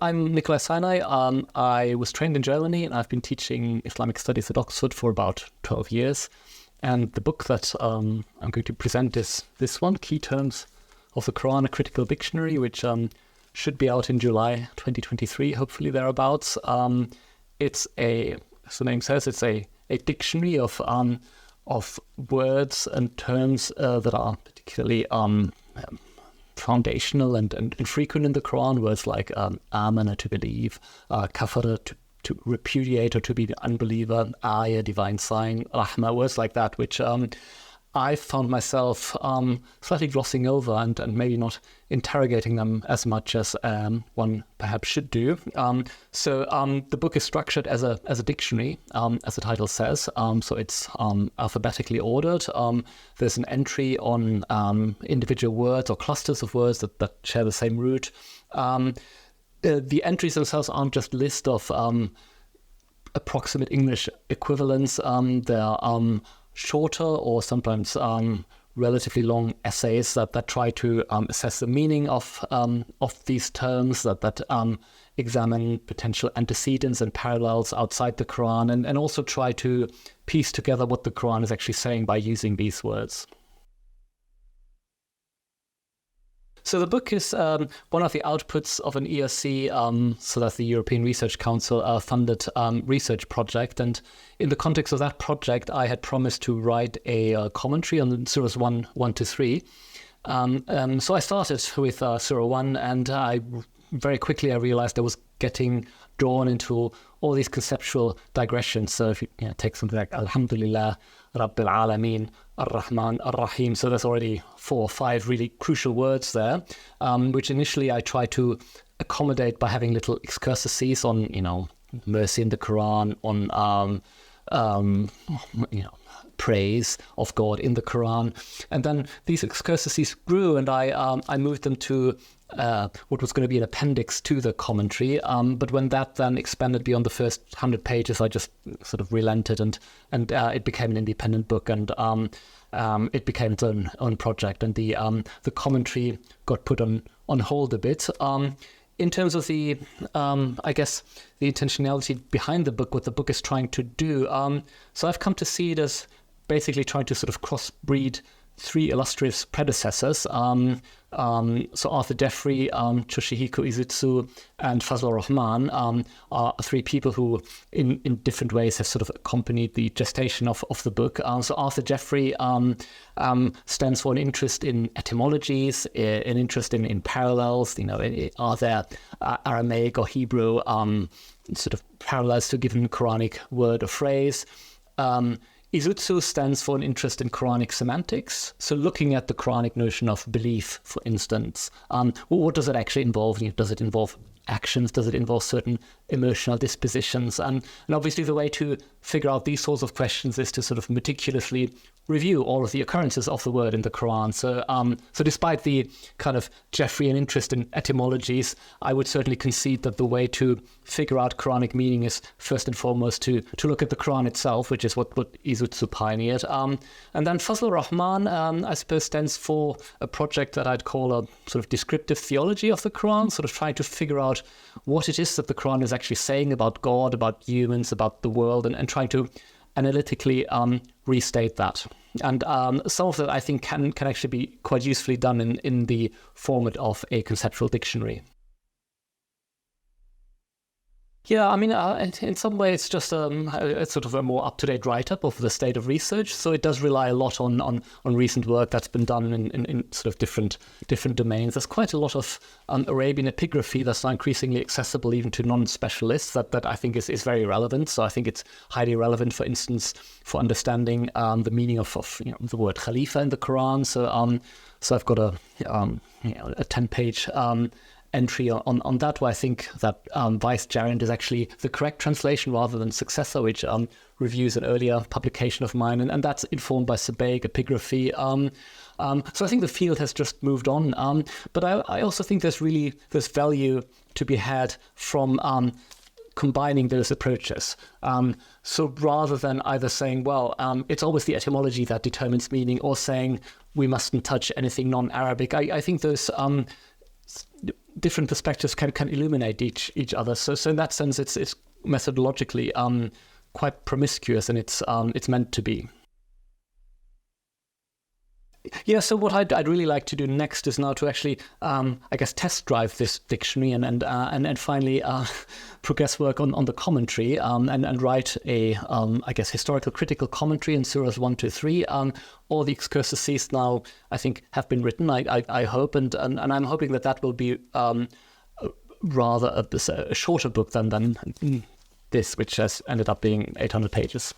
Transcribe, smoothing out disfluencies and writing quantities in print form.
I'm Nicolai Sinai. I was trained in Germany and I've been teaching Islamic Studies at Oxford for about 12 years. And the book that I'm going to present is this one, Key Terms of the Quran, a Critical Dictionary, which should be out in July 2023, hopefully thereabouts. It's as the name says, it's a dictionary of words and terms that are particularly foundational and frequent in the Quran. Words like amana, to believe, kafara, to repudiate or to be the unbeliever, ayah, divine sign, rahma, words like that, which I found myself slightly glossing over and maybe not interrogating them as much as one perhaps should do. So the book is structured as a dictionary, as the title says. So it's alphabetically ordered. There's an entry on individual words or clusters of words that share the same root. The entries themselves aren't just a list of approximate English equivalents. They're shorter or sometimes relatively long essays that try to assess the meaning of these terms, that examine potential antecedents and parallels outside the Quran, and also try to piece together what the Quran is actually saying by using these words. So the book is one of the outputs of an ERC, so that's the European Research Council funded research project. And in the context of that project, I had promised to write a commentary on surahs 1 to 3. So I started with surah 1, and very quickly I realized I was getting drawn into all these conceptual digressions. So if you take something like Alhamdulillah, Rabbil Alameen, Ar-Rahman, Ar-Rahim, so there's already 4 or 5 really crucial words there, which initially I tried to accommodate by having little excursuses on, mercy in the Quran, on praise of God in the Quran. And then these excursuses grew, and I moved them to what was going to be an appendix to the commentary. But when that then expanded beyond the first 100 pages, I just sort of relented, and it became an independent book, and it became its own project. And the commentary got put on hold a bit. In terms of the intentionality behind the book, what the book is trying to do. So I've come to see it as basically trying to sort of crossbreed 3 illustrious predecessors. So Arthur Jeffrey, Toshihiko Izutsu, and Fazlur Rahman are 3 people who in different ways have sort of accompanied the gestation of the book. So Arthur Jeffrey stands for an interest in etymologies, an interest in parallels. Are there Aramaic or Hebrew sort of parallels to a given Quranic word or phrase? Izutsu stands for an interest in Quranic semantics. So looking at the Quranic notion of belief, for instance, what does it actually involve? Does it involve actions? Does it involve certain emotional dispositions? And obviously the way to figure out these sorts of questions is to sort of meticulously review all of the occurrences of the word in the Quran. So despite the kind of Jeffreyan interest in etymologies, I would certainly concede that the way to figure out Quranic meaning is first and foremost to look at the Quran itself, which is what Izutsu pioneered. And then Fazlur Rahman, I suppose, stands for a project that I'd call a sort of descriptive theology of the Quran, sort of trying to figure out what it is that the Quran is actually saying about God, about humans, about the world, and trying to analytically restate that. And some of that I think can actually be quite usefully done in the format of a conceptual dictionary. Yeah, I mean, in some way it's just it's sort of a more up-to-date write-up of the state of research. So it does rely a lot on recent work that's been done in sort of different domains. There's quite a lot of Arabian epigraphy that's now increasingly accessible even to non-specialists that I think is very relevant. So I think it's highly relevant, for instance, for understanding the meaning of the word Khalifa in the Quran. So I've got a 10-page entry on that, where I think that vicegerent is actually the correct translation rather than successor, which reviews an earlier publication of mine, and that's informed by Sabaig epigraphy. So I think the field has just moved on, but I also think there's value to be had from combining those approaches. So rather than either saying, well, it's always the etymology that determines meaning, or saying we mustn't touch anything non-Arabic, I think those different perspectives can illuminate each other. So in that sense, it's methodologically quite promiscuous, and it's meant to be. Yeah, so what I'd really like to do next is now to actually, I guess, test drive this dictionary and finally progress work on the commentary and write a, I guess, historical critical commentary in surahs 1 to 3. All the excursuses now, I think, have been written, I hope, and I'm hoping that will be rather a shorter book than this, which has ended up being 800 pages.